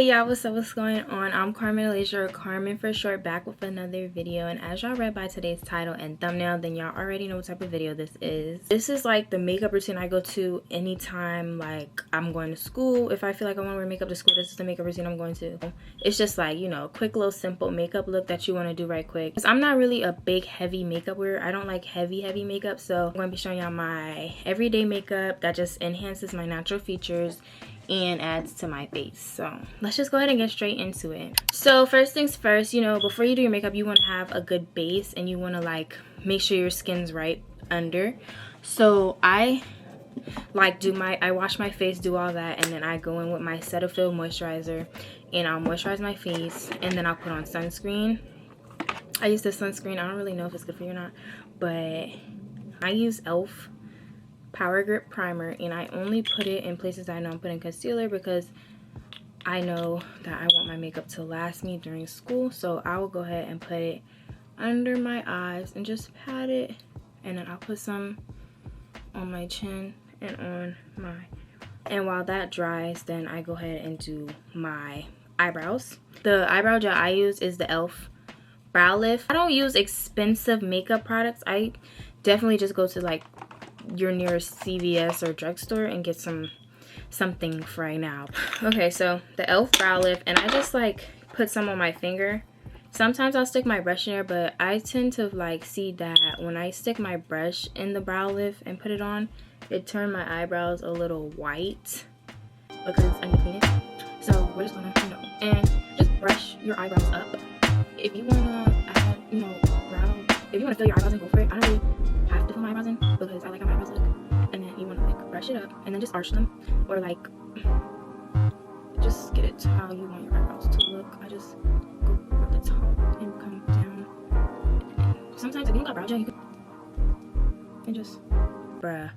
Hey y'all, what's up, what's going on? I'm Karmynalaysiaa, or Karmyn for short, back with another video. And as y'all read by today's title and thumbnail, then y'all already know what type of video this is. This is like the makeup routine I go to anytime like I'm going to school. If I feel like I want to wear makeup to school, this is the makeup routine I'm going to. It's just like, you know, quick little simple makeup look that you want to do right quick. Because I'm not really a big heavy makeup wearer. I don't like heavy makeup, so I'm going to be showing y'all my everyday makeup that just enhances my natural features and adds to my face. So let's just go ahead and get straight into it. So first things first, you know, before you do your makeup, you want to have a good base and you want to like make sure your skin's right under. So I wash my face, do all that, and then I go in with my Cetaphil moisturizer and I'll moisturize my face, and then I'll put on sunscreen. I use this sunscreen. I don't really know if it's good for you or not, but I use e.l.f. Power Grip Primer, and I only put it in places I know I'm putting concealer because I know that I want my makeup to last me during school. So I will go ahead and put it under my eyes and just pat it, and then I'll put some on my chin and on my, and while that dries, then I go ahead and do my eyebrows. The eyebrow gel I use is the e.l.f. Brow Lift. I don't use expensive makeup products. I definitely just go to like your nearest CVS or drugstore and get something for right now. Okay, so the e.l.f. Brow Lift, and I just like put some on my finger. Sometimes I'll stick my brush in there, but I tend to like see that when I stick my brush in the brow lift and put it on, it turned my eyebrows a little white because I need to clean it. So we're just gonna, you know, and just brush your eyebrows up. If you wanna add, you know, if you wanna fill your eyebrows in, go for it. I don't really have to fill my eyebrows in because I like how my eyebrows look. And then you want to like brush it up and then just arch them, or like just get it to how you want your eyebrows to look. I just go from the top and come down. And sometimes if you don't got brow gel, you can and just bruh.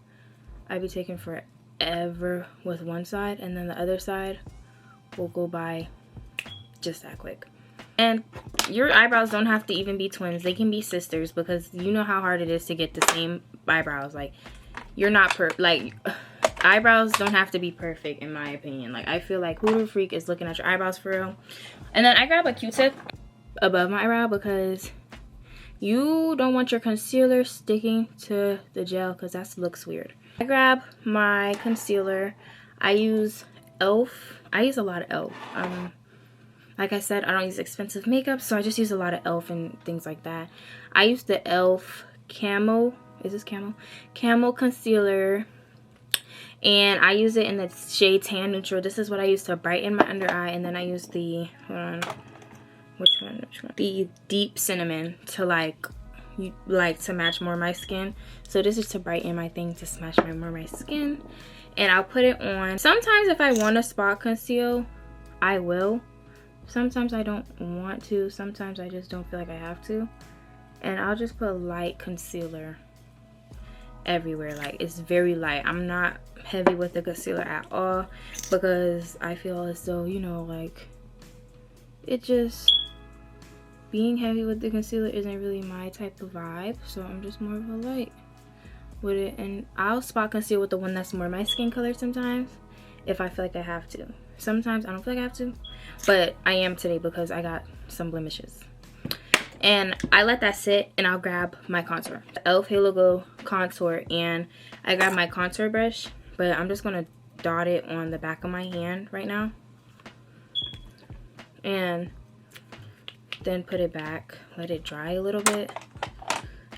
I be taking forever with one side, and then the other side will go by just that quick. And your eyebrows don't have to even be twins. They can be sisters, because you know how hard it is to get the same eyebrows. Like, you're not eyebrows don't have to be perfect, in my opinion. Like, I feel like Hoodoo Freak is looking at your eyebrows for real. And then I grab a Q-tip above my eyebrow because you don't want your concealer sticking to the gel, because that looks weird. I grab my concealer. I use e.l.f. I use a lot of e.l.f. Like I said, I don't use expensive makeup, so I just use a lot of e.l.f. and things like that. I use the e.l.f. Camo. Is this Camo? Camo concealer. And I use it in the shade Tan Neutral. This is what I use to brighten my under eye. And then I use the, hold on, which one? The Deep Cinnamon to to match more of my skin. So this is to brighten my thing, to match more of my skin. And I'll put it on. Sometimes if I want to spot conceal, I will. Sometimes I don't want to. Sometimes I just don't feel like I have to. And I'll just put light concealer everywhere. Like, it's very light. I'm not heavy with the concealer at all, because I feel as though, you know, like, it just, being heavy with the concealer isn't really my type of vibe. So I'm just more of a light with it. And I'll spot conceal with the one that's more my skin color sometimes, if I feel like I have to. Sometimes I don't feel like I have to, but I am today because I got some blemishes. And I let that sit, and I'll grab my contour, the e.l.f. Halo Glow contour, and I grab my contour brush, but I'm just gonna dot it on the back of my hand right now, and then put it back, let it dry a little bit,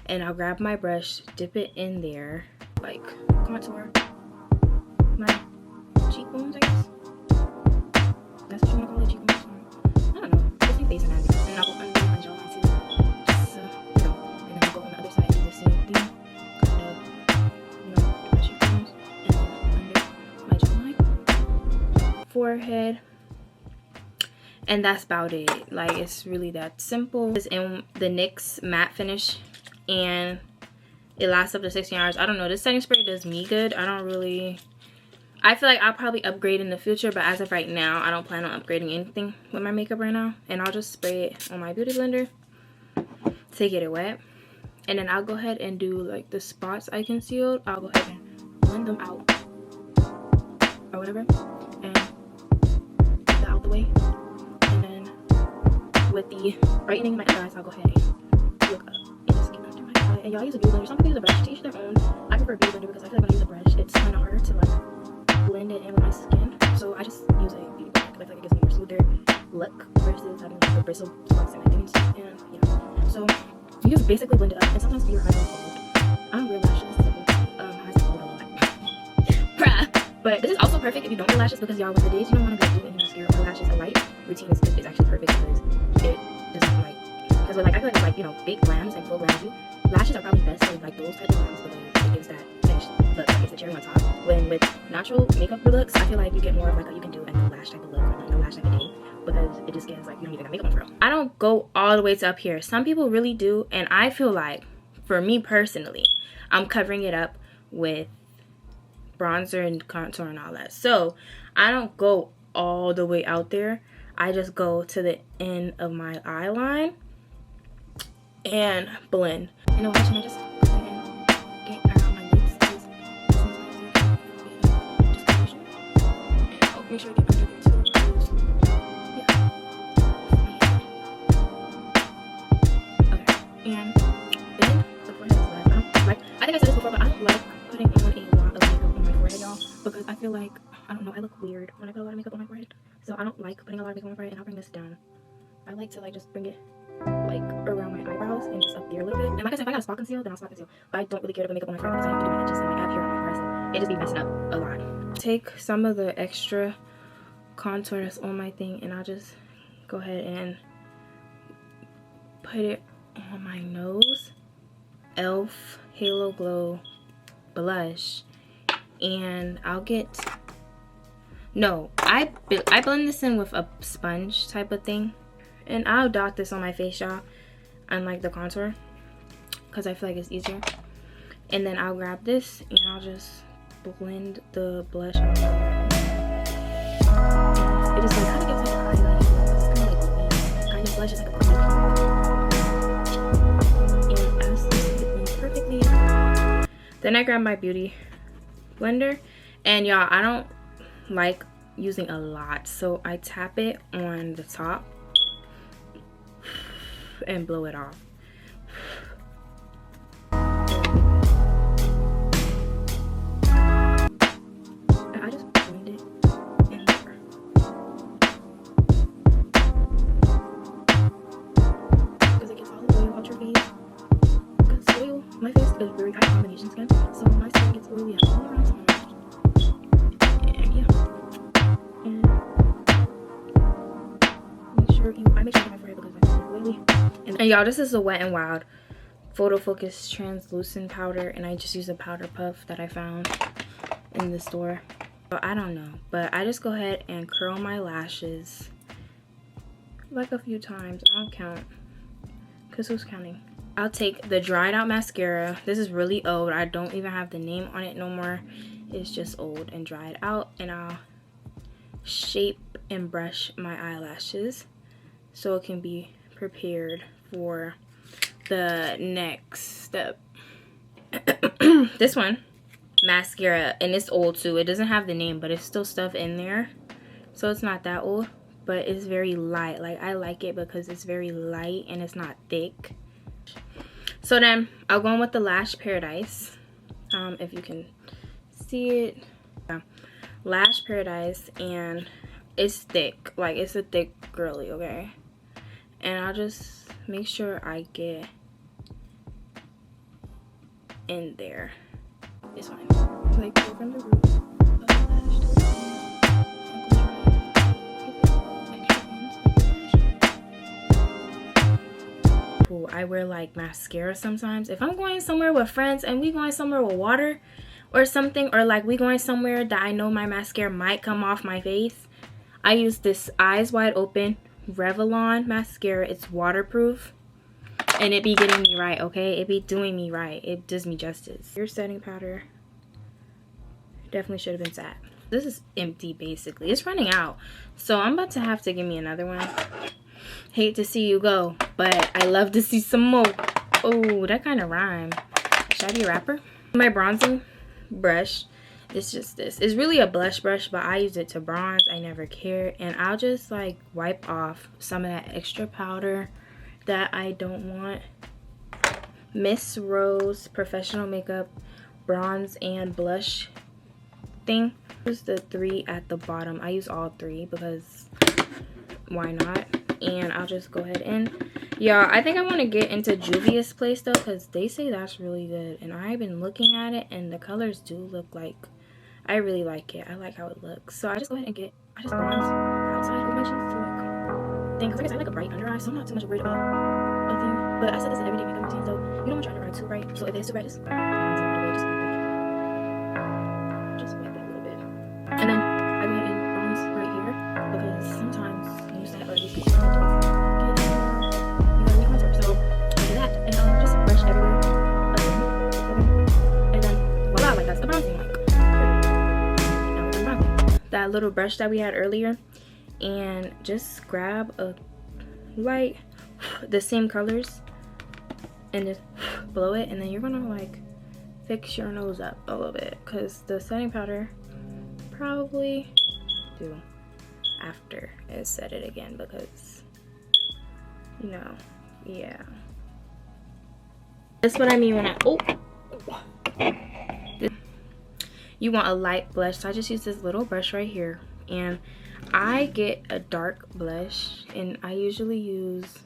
and I'll grab my brush, dip it in there, like contour my cheekbones, I guess. That's what you want to call it, cheekbones. I don't know. Just your face and everything. And I'll go under my jawline too. Just so, you know. And then I'll go on the other side and do the same thing. Kind of, you know, my cheekbones. And then under my jawline. Forehead. And that's about it. Like, it's really that simple. It's in the NYX matte finish, and it lasts up to 16 hours. I don't know. This setting spray does me good. I feel like I'll probably upgrade in the future, but as of right now, I don't plan on upgrading anything with my makeup right now. And I'll just spray it on my beauty blender to get it wet. And then I'll go ahead and do like the spots I concealed. I'll go ahead and blend them out or whatever. And that out the way. And then with the brightening in my eyes, I'll go ahead and look up and just get under my eye. And y'all use a beauty blender. Some people use a brush to each their own. I prefer a beauty blender because I feel like when I use a brush, it's kind of harder to like blend it in with my skin. So I just use a beauty blender because I feel like it gives me a more smoother look versus having like the bristle spots in my things. And yeah, so you just basically blend it up. And sometimes your eyes are cold. I don't wear lashes, so eyes are cold a lot. Bruh. But this is also perfect if you don't wear lashes because y'all, with the days you don't want to go do any mascara or lashes, a light routine is actually perfect because it doesn't like, because with like, I feel like with like, you know, big glams and full glams, lashes are probably best with like those type of glams because it gives that finished look, like it's the cherry on top. When with natural makeup looks, I feel like you get more of like a you can do a no lash type of look or like no lash type of day because it just gives like you don't even got makeup on for real. I don't go all the way to up here. Some people really do, and I feel like for me personally, I'm covering it up with bronzer and contour and all that. So I don't go all the way out there. I just go to the end of my eye line and blend. You know what? I just go ahead and get around my lips. Just I'll make sure I get under there too. Yeah. Okay. And then the forehead is left. I think I said this before, but I don't like putting on a lot of makeup on my forehead, y'all, because I feel like, I don't know, I look weird when I put a lot of makeup on my forehead. So I don't like putting a lot of makeup on my forehead, and I'll bring this down. I like to like just bring it like around my eyebrows and just up there a little bit. And like I said, if I got a spot conceal, then I'll spot conceal. But I don't really care to put makeup on my forehead because I have to do my edges and like up here on my forehead. It just be messing up a lot. Take some of the extra contour that's on my thing and I'll just go ahead and put it on my nose. Elf Halo Glow blush, and I'll get, no, I blend this in with a sponge type of thing, and I'll dot this on my face, y'all, unlike the contour, because I feel like it's easier. And then I'll grab this and I'll just blend the blush on my face. It just like kind of gives like an highlight. It's kind of like a kind of blush, is like a and as this blends perfectly. Then I grab my beauty blender, and y'all, I don't like using a lot, so I tap it on the top and blow it off. And I just blend it in there. Because it gets all the oil out your face. Because oil, my face is very high combination skin, so my skin gets oily all around time. And yeah. And I make sure I get my forehead because my skin is oily. And y'all, this is the Wet n Wild Photo Focus Translucent Powder, and I just use a powder puff that I found in the store. But I don't know, but I just go ahead and curl my lashes like a few times. I don't count, because who's counting? I'll take the dried out mascara. This is really old. I don't even have the name on it no more. It's just old and dried out, and I'll shape and brush my eyelashes so it can be prepared for the next step. This one, mascara, and it's old too. It doesn't have the name, but it's still stuff in there, so it's not that old, but it's very light. Like, I like it because it's very light and it's not thick. So then I'll go in with the Lash Paradise, if you can see it. Yeah. Lash Paradise, and it's thick, like it's a thick girly, okay? And I'll just make sure I get in there. It's fine. Like, go from the root of the lash to the end. I wear like mascara sometimes. If I'm going somewhere with friends and we going somewhere with water or something, or like we going somewhere that I know my mascara might come off my face, I use this Eyes Wide Open Revlon mascara. It's waterproof, and it be getting me right, okay? It be doing me right. It does me justice. Your setting powder definitely should have been sat. This is empty basically. It's running out, so I'm about to have to give me another one. Hate to see you go, but I love to see some more. Oh, that kind of rhyme. Should I be a rapper? My bronzing brush it's just this. It's really a blush brush, but I use it to bronze. I never care. And I'll just like wipe off some of that extra powder that I don't want. Miss Rose Professional Makeup bronze and blush thing. Use the 3 at the bottom. I use all 3 because why not? And I'll just go ahead and y'all, I think I want to get into Juvia's Place though, because they say that's really good, and I've been looking at it and the colors do look like, I really like it. I like how it looks. So I just go ahead and get, I just bronze outside of my cheeks to like thing, because I like a bright under eye, so I'm not too much worried about a thing. But I said this is everyday makeup routine, so you don't want to try to ride too bright. So if it's too bright, just wipe it a little bit. And then I go ahead and bronze right here, because sometimes you use that or these pieces so I do that, and just brush everywhere again. And then voila, like that's the bronzing. Like now we're done bronzing. That little brush that we had earlier, and just grab a light, the same colors, and just blow it, and then you're gonna like fix your nose up a little bit, because the setting powder probably do after and set it again, because you know, yeah, that's what I mean when I you want a light blush. So I just use this little brush right here, and I get a dark blush, and I usually use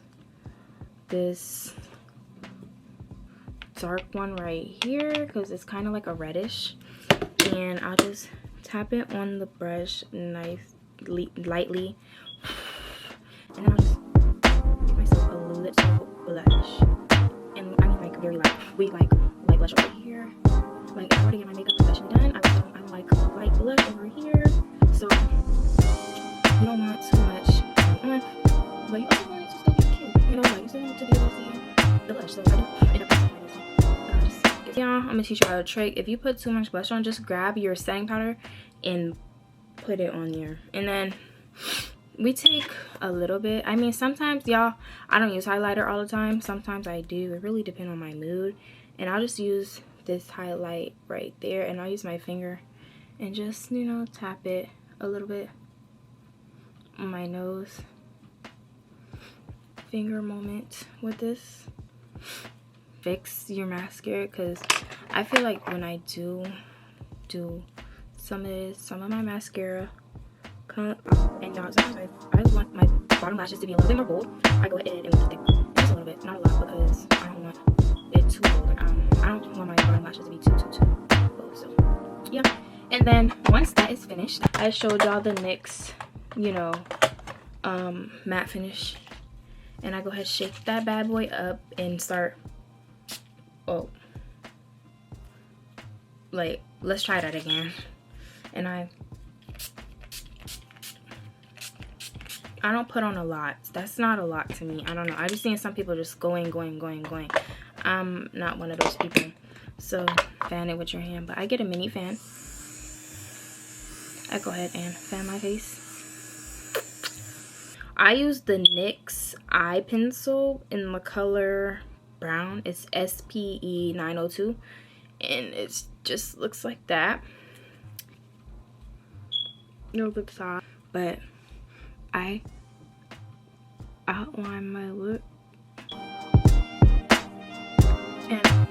this dark one right here because it's kind of like a reddish, and I'll just tap it on the brush lightly, and then I'll just give myself a little blush, and I mean like very light, light blush over here. Like if I were to get my makeup professionally done, I'm like light blush over here, so you don't want too much but you also want it to still be cute, you know, like you still want to be able to see the blush. So I do end up yeah, I'm gonna teach you how to trick. If you put too much blush on, just grab your setting powder and put it on there, and then we take a little bit. I mean, sometimes y'all, I don't use highlighter all the time, sometimes I do. It really depends on my mood, and I'll just use this highlight right there, and I'll use my finger and just, you know, tap it a little bit on my nose. Finger moment with this. Fix your mascara, because I feel like when I do some of my mascara come up, and y'all, sometimes I want my bottom lashes to be a little bit more bold. I go ahead and lift it just a little bit, not a lot, because I don't want it too bold. Like, I don't want my bottom lashes to be too bold. So yeah, and then once that is finished, I showed y'all the NYX, you know, matte finish, and I go ahead, shake that bad boy up, and start. Oh, like, let's try that again. And I don't put on a lot. That's not a lot to me. I don't know. I just seen some people just going. I'm not one of those people. So fan it with your hand. But I get a mini fan. I go ahead and fan my face. I use the NYX eye pencil in the color brown. It's SPE 902, and it just looks like that. No good side, but I outline my look, and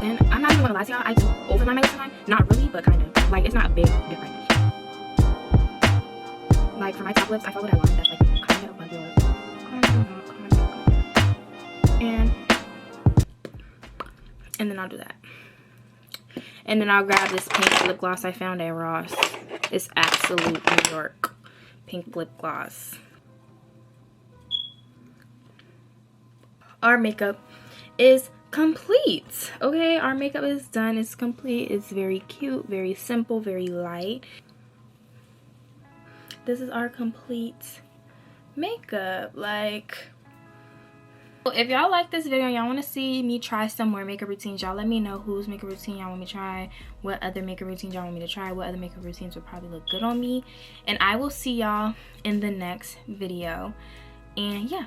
then I'm not even gonna lie to y'all, I do overline my look sometimes. Not really, but kind of. Like, it's not a big difference. Like for my top lips, I follow that line that's like kind of ugly, and then I'll do that. And then I'll grab this pink lip gloss I found at Ross. It's Absolute New York pink lip gloss. Our makeup is complete. Okay, our makeup is done. It's complete. It's very cute, very simple, very light. This is our complete makeup. Like, if y'all like this video, y'all want to see me try some more makeup routines, y'all let me know whose makeup routine y'all want me to try, what other makeup routines y'all want me to try, what other makeup routines would probably look good on me, and I will see y'all in the next video. And yeah.